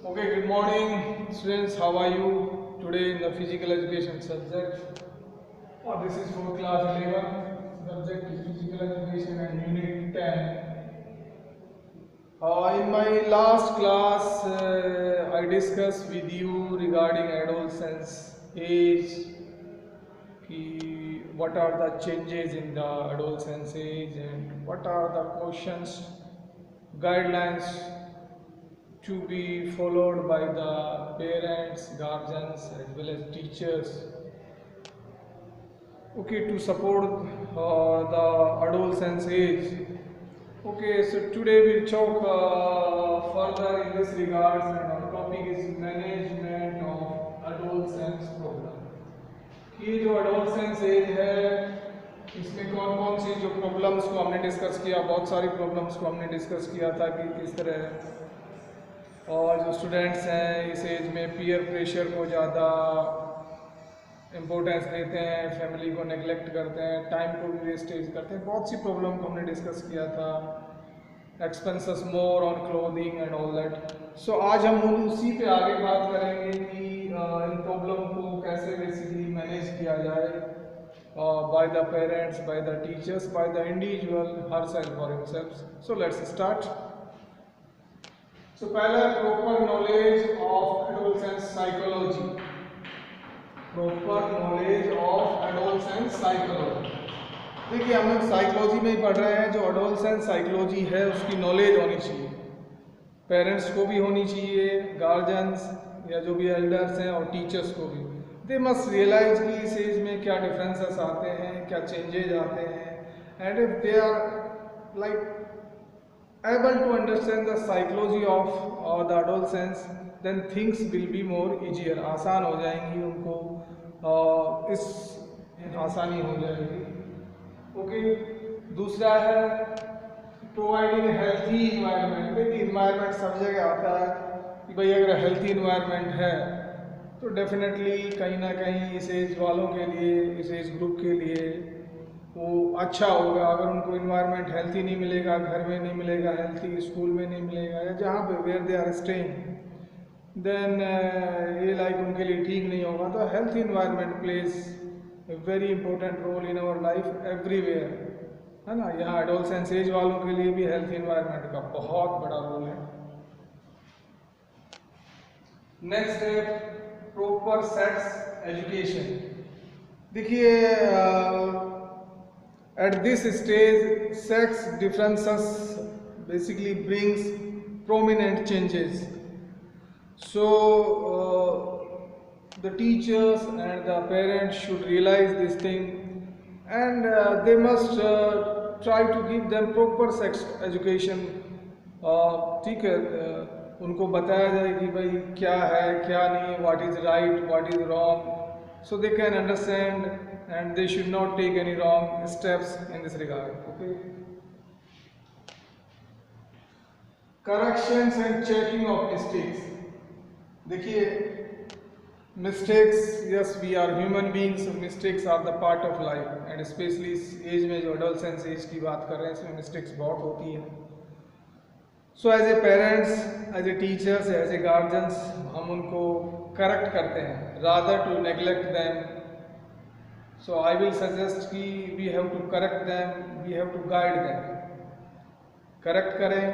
Okay, good morning students. How are you today in the physical education subject? This is for class 11. Subject is physical education and unit 10. In my last class, I discussed with you regarding adolescence age, what are the changes in the adolescence age and what are the questions, guidelines to be followed by the parents, guardians as well as teachers, okay, to support the adolescence age. Okay, so today we'll talk further in this regards, and our topic is management of adolescence problem. ये जो adolescence as है इसमें कौन कौन सी जो problems को हमने discuss किया, बहुत सारी प्रॉब्लम्स को हमने डिस्कस किया था कि किस तरह और जो स्टूडेंट्स हैं इस एज में पीयर प्रेशर को ज़्यादा इम्पोर्टेंस देते हैं, फैमिली को नेग्लेक्ट करते हैं, टाइम को भी वेस्टेज करते हैं, बहुत सी प्रॉब्लम को हमने डिस्कस किया था, expenses more on clothing and all that. So आज हम उसी पे आगे बात करेंगे कि इन प्रॉब्लम को कैसे बेसिकली मैनेज किया जाए by the parents, by the teachers, by the individual herself for himself. So let's start. So पहला proper knowledge of adolescence psychology. Proper knowledge of adolescence psychology. देखिए हम लोग साइकोलॉजी में ही पढ़ रहे हैं, जो एडोलसेंस साइकोलॉजी है उसकी नॉलेज होनी चाहिए, पेरेंट्स को भी होनी चाहिए, गार्जियंस या जो भी एल्डर्स हैं और टीचर्स को भी। दे मस्ट रियलाइज कि इस एज में क्या डिफरेंसेस आते हैं, क्या चेंजेज आते हैं, and if they are like able to understand the psychology of the adolescence, then things will be more easier, आसान हो जाएंगी उनको, इस आसानी हो जाएगी। ओके, दूसरा है प्रोवाइडिंग हेल्थी इन्वायरमेंट। देखिए इन्वायरमेंट सब जगह आता है कि भाई अगर हेल्थी इन्वायरमेंट है तो डेफिनेटली कहीं ना कहीं इस एज वालों के लिए, इस एज ग्रुप के लिए वो अच्छा होगा। अगर उनको इन्वायरमेंट हेल्थी नहीं मिलेगा, घर में नहीं मिलेगा हेल्थी, स्कूल में नहीं मिलेगा या जहाँ पे where they are staying, then ये लाइक उनके लिए ठीक नहीं होगा। तो healthy environment plays a very important role in our life everywhere, है ना। यहाँ एडोलसेंस एज वालों के लिए भी हेल्थ इन्वायरमेंट का बहुत बड़ा रोल है। नेक्स्ट है प्रॉपर सेक्स एजुकेशन। देखिए at this stage sex differences basically brings prominent changes, so the teachers and the parents should realize this thing, and they must try to give them proper sex education। ठीक है, उनको बताया जाए कि भाई क्या है क्या नहीं, what is right, what is wrong, so they can understand and they should not take any wrong steps in this regard. Okay, corrections and checking of mistakes। देखिए mistakes, yes we are human beings, so mistakes are the part of life, and especially इस age में जो adolescence as की बात कर रहे हैं इसमें mistakes बहुत होती हैं। so as a parents, as a teachers, as a guardians हम उनको correct करते हैं rather to neglect them। So I will suggest कि we have to correct them, we have to guide them। correct करें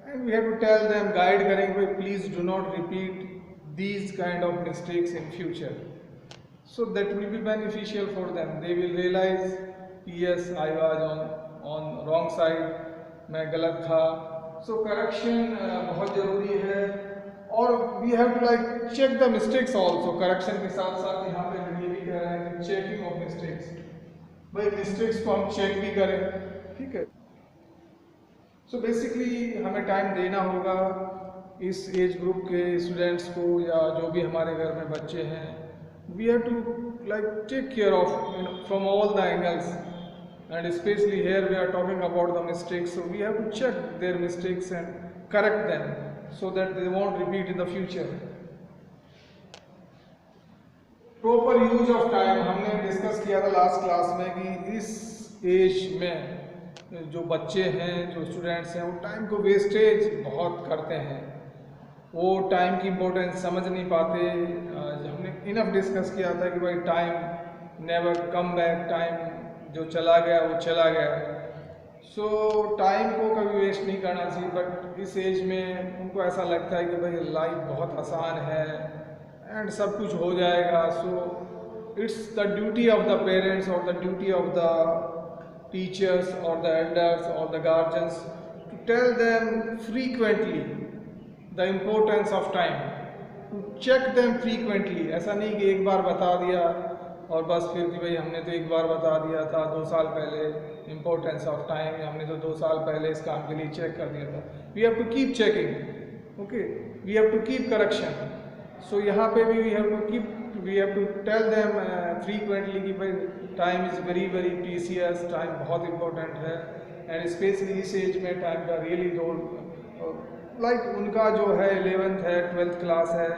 and we have to tell them, guide करें कि please do not repeat these kind of mistakes in future, so that will be beneficial for them। they will realize yes I was on wrong side, मैं गलत था। so correction बहुत ज़रूरी है, और we have to like check the mistakes also। correction के साथ साथ यहाँ पे ये भी कह रहे हैं कि checking of mistakes, भाई mistakes को हम check भी करें, ठीक है। so basically हमें टाइम देना होगा इस एज ग्रुप के स्टूडेंट्स को या जो भी हमारे घर में बच्चे हैं। we have to like take care of from all the angles, and especially here we are talking about the mistakes, so we have to check their mistakes and correct them so that they won't repeat in the future। Proper use of time हमने discuss किया था last class में कि इस age में जो बच्चे हैं, जो स्टूडेंट्स हैं, वो टाइम को वेस्टेज बहुत करते हैं। वो टाइम की इम्पोर्टेंस समझ नहीं पाते। हमने इनफ डिस्कस किया था कि भाई time never come back, time जो चला गया वो चला गया। सो टाइम को कभी वेस्ट नहीं करना चाहिए, बट इस एज में उनको ऐसा लगता है कि भाई लाइफ बहुत आसान है एंड सब कुछ हो जाएगा। So it's the duty of the parents और the duty of the teachers or the elders or the guardians to tell them frequently the importance of time, to check them frequently। ऐसा नहीं कि एक बार बता दिया और बस फिर कि भाई हमने तो एक बार बता दिया था 2 साल पहले importance of time, हमने तो 2 साल पहले इस काम के लिए चेक कर दिया था। we have to keep checking, okay, we have to keep correction। so यहाँ पे भी we have to tell them frequently कि भाई time is very very precious, time बहुत इम्पोर्टेंट है एंड स्पेशली इस एज में टाइम का रियली रोल लाइक उनका जो है 11th है 12th क्लास है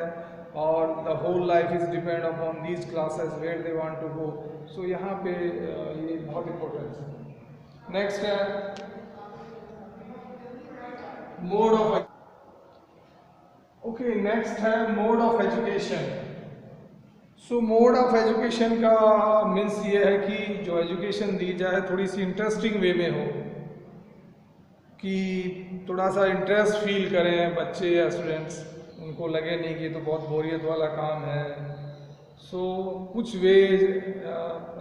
और the whole life is depend upon these classes where they want to go. So यहाँ पे ये बहुत इम्पोर्टेंट है। नेक्स्ट है मोड ऑफ, ओके नेक्स्ट है mode of education. So mode of education का मीन्स ये है कि जो एजुकेशन दी जाए थोड़ी सी इंटरेस्टिंग वे में हो, कि थोड़ा सा इंटरेस्ट फील करें बच्चे या स्टूडेंट्स, उनको लगे नहीं कि ये तो बहुत बोरियत वाला काम है। सो कुछ वे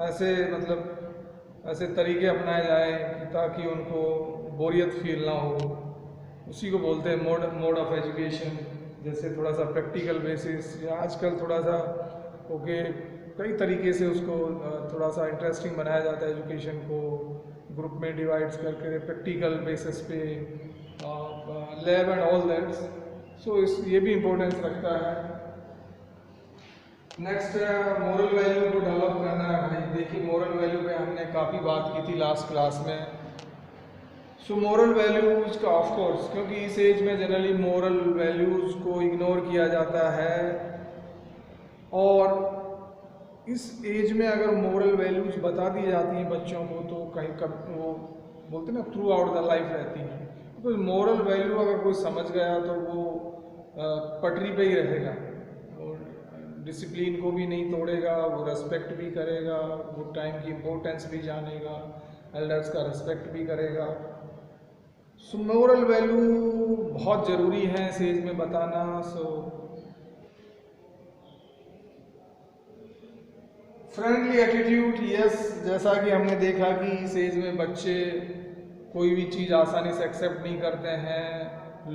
ऐसे मतलब ऐसे तरीके अपनाए जाएं ताकि उनको बोरियत फील ना हो, उसी को बोलते हैं मोड ऑफ एजुकेशन। जैसे थोड़ा सा प्रैक्टिकल बेसिस या आजकल थोड़ा सा ओके कई तरीके से उसको थोड़ा सा इंटरेस्टिंग बनाया जाता है एजुकेशन को, ग्रुप में डिवाइड्स करके प्रैक्टिकल बेसिस पे lab and all that. So ये भी इम्पोर्टेंस रखता है। नेक्स्ट मोरल वैल्यू को डेवलप करना है। भाई देखिए मोरल वैल्यू पे हमने काफ़ी बात की थी लास्ट क्लास में। सो मोरल वैल्यूज़ का ऑफकोर्स, क्योंकि इस एज में जनरली मोरल वैल्यूज़ को इग्नोर किया जाता है और इस एज में अगर मोरल वैल्यूज बता दी जाती हैं बच्चों को तो कहीं कब वो बोलते ना थ्रू आउट द लाइफ रहती हैं। तो मोरल वैल्यू अगर कोई समझ गया तो वो पटरी पे ही रहेगा, वो डिसिप्लिन को भी नहीं तोड़ेगा, वो रेस्पेक्ट भी करेगा, वो टाइम की इम्पोर्टेंस भी जानेगा, एल्डर्स का रेस्पेक्ट भी करेगा। सो मोरल वैल्यू बहुत ज़रूरी है इस एज में बताना। सो फ्रेंडली एटीट्यूड, यस, जैसा कि हमने देखा कि इस एज में बच्चे कोई भी चीज़ आसानी से एक्सेप्ट नहीं करते हैं,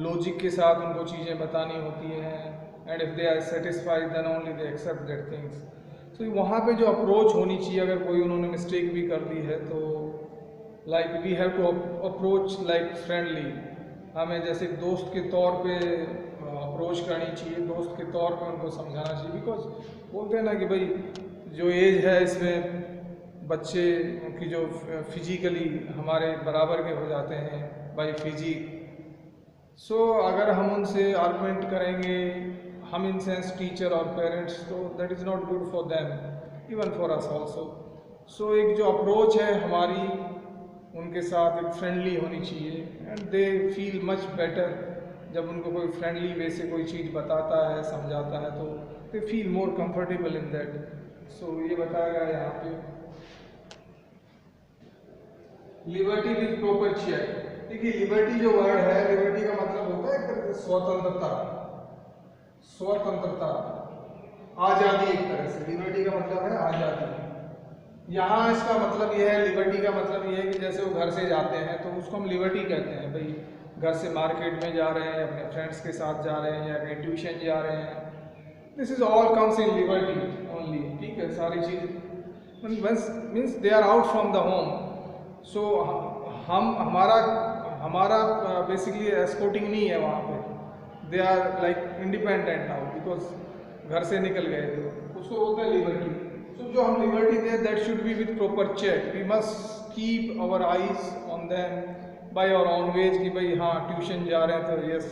लॉजिक के साथ उनको चीज़ें बतानी होती हैं and if they are satisfied then only they accept that things. तो वहाँ पे जो अप्रोच होनी चाहिए, अगर कोई उन्होंने मिस्टेक भी कर दी है तो like we have to approach like friendly, हमें जैसे दोस्त के तौर पे अप्रोच करनी चाहिए, दोस्त के तौर पे उनको समझाना चाहिए। बिकॉज बोलते हैं ना कि भाई जो एज है इसमें बच्चे उनकी जो फिजिकली हमारे बराबर के हो जाते हैं बाय फिजिक। सो अगर हम उनसे आर्गुमेंट करेंगे, हम इन सेंस टीचर और पेरेंट्स, तो that is not good for them, even for us also. So एक जो अप्रोच है हमारी उनके साथ एक फ्रेंडली होनी चाहिए and they feel much better. जब उनको कोई फ्रेंडली वे से कोई चीज़ बताता है, समझाता है, तो they feel more comfortable in that. So ये बताया गया यहाँ पे लिबर्टी विद प्रॉपर चेक। देखिए लिबर्टी जो वर्ड है, लिबर्टी का मतलब होता है एक तरह से स्वतंत्रता, स्वतंत्रता, आज़ादी। एक तरह से लिबर्टी का मतलब है आज़ादी। यहाँ इसका मतलब यह है, लिबर्टी का मतलब यह है कि जैसे वो घर से जाते हैं तो उसको हम लिबर्टी कहते हैं। भाई घर से मार्केट में जा रहे हैं, अपने फ्रेंड्स के साथ जा रहे हैं या कहीं ट्यूशन जा रहे हैं, this is all comes in liberty only. ठीक है, सारी चीज़ means they are out from the home. So हम हमारा बेसिकली एस्कोर्टिंग नहीं है वहाँ पे, they are like independent now because घर से निकल गए थे, उसको बोलते हैं लिबर्टी। सो जो हम liberty they that should be with proper check, we must keep our eyes on them by our own ways कि भाई हाँ ट्यूशन जा रहे हैं तो yes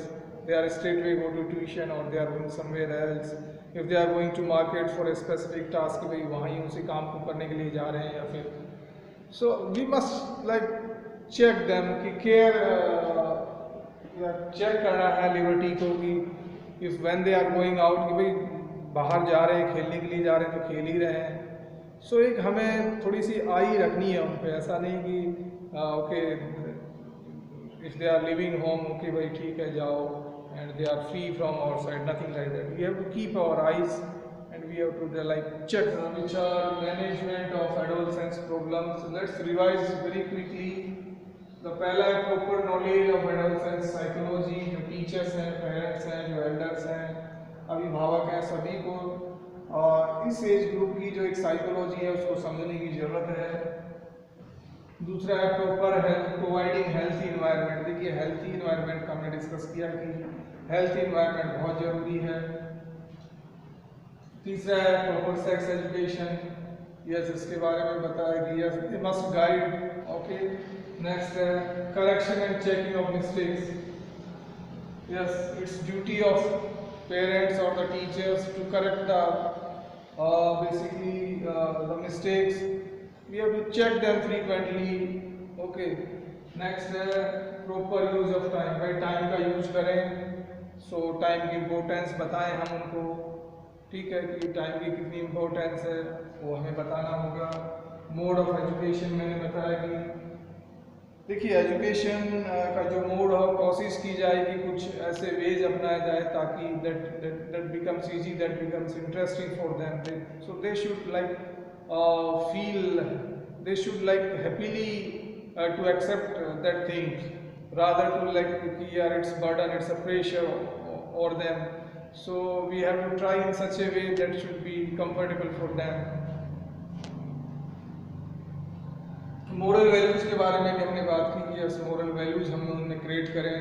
they are straight way go to tuition और they are going somewhere else. If they are going to market for a specific task कि भाई वहाँ ही उसी काम को करने के लिए जा रहे हैं या फिर, so we must like check them कि केयर चेक करना है लिबर्टी को कि if when they are going out, कि भाई बाहर जा रहे हैं, खेलने के लिए जा रहे हैं तो खेल ही रहे हैं। सो एक हमें थोड़ी सी आई रखनी है उन पे, ऐसा नहीं कि okay if they are living home, okay भाई ठीक है जाओ, and they are free from our side, nothing like that. We have to keep our eyes and we have to like check which are management of adolescence problems. Let's revise very quickly. The पहला है proper knowledge of adolescence psychology, जो teachers हैं, parents हैं, जो elders हैं, अभिभावक हैं, सभी को इस एज ग्रुप की जो एक साइकोलॉजी है उसको समझने की ज़रूरत है। दूसरा है proper health, providing healthy environment. देखिए हेल्थी इन्वायरमेंट का हमने डिस्कस किया कि हेल्थ इन्वायरमेंट बहुत ज़रूरी है। तीसरा है प्रॉपर सेक्स एजुकेशन, यस इसके बारे में बताया कि yes they must guide, okay. Next है correction and checking of mistakes, yes it's duty of parents और the teachers to correct the basically the mistakes. We have to check them frequently, okay. Next है proper use of time, भाई time का use करें, सो time की importance बताएं हम उनको, ठीक है, कि टाइम की कितनी इम्पोर्टेंस है वो हमें बताना होगा। मोड ऑफ एजुकेशन मैंने बताया कि देखिए एजुकेशन का जो मोड हो कोशिश की जाए कि कुछ ऐसे वेज अपनाया जाए ताकि that becomes easy, that becomes interesting for them, so they should like feel, they should like happily to accept that thing rather to like कि यार it's burden, it's a pressure or them. So we have to try in such a way that should be comfortable for them. Moral values के बारे में भी हमने बात की कि यस मोरल वैल्यूज़ हम उनमें क्रिएट करें,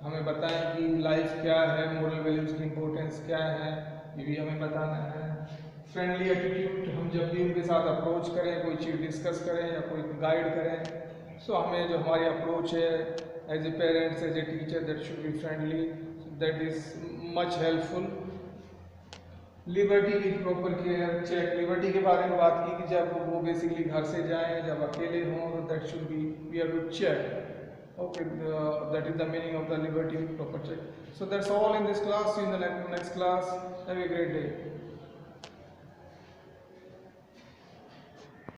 हमें बताएं कि लाइफ क्या है, मोरल वैल्यूज़ की इम्पोर्टेंस क्या है, ये भी हमें बताना है। फ्रेंडली एटीट्यूड, हम जब भी उनके साथ अप्रोच करें, कोई चीज़ डिस्कस करें या कोई गाइड करें, सो हमें जो हमारी अप्रोच है as a parents, as a teacher, that should be friendly, that is much helpful. Liberty की प्रॉपर केयर चेक, लिबर्टी के बारे में बात की कि जब वो बेसिकली घर से जाएं, जब अकेले हों, तो that should be we have to check, okay, that is the meaning of the liberty, proper check. So that's all in this class, in the next class, have a great day.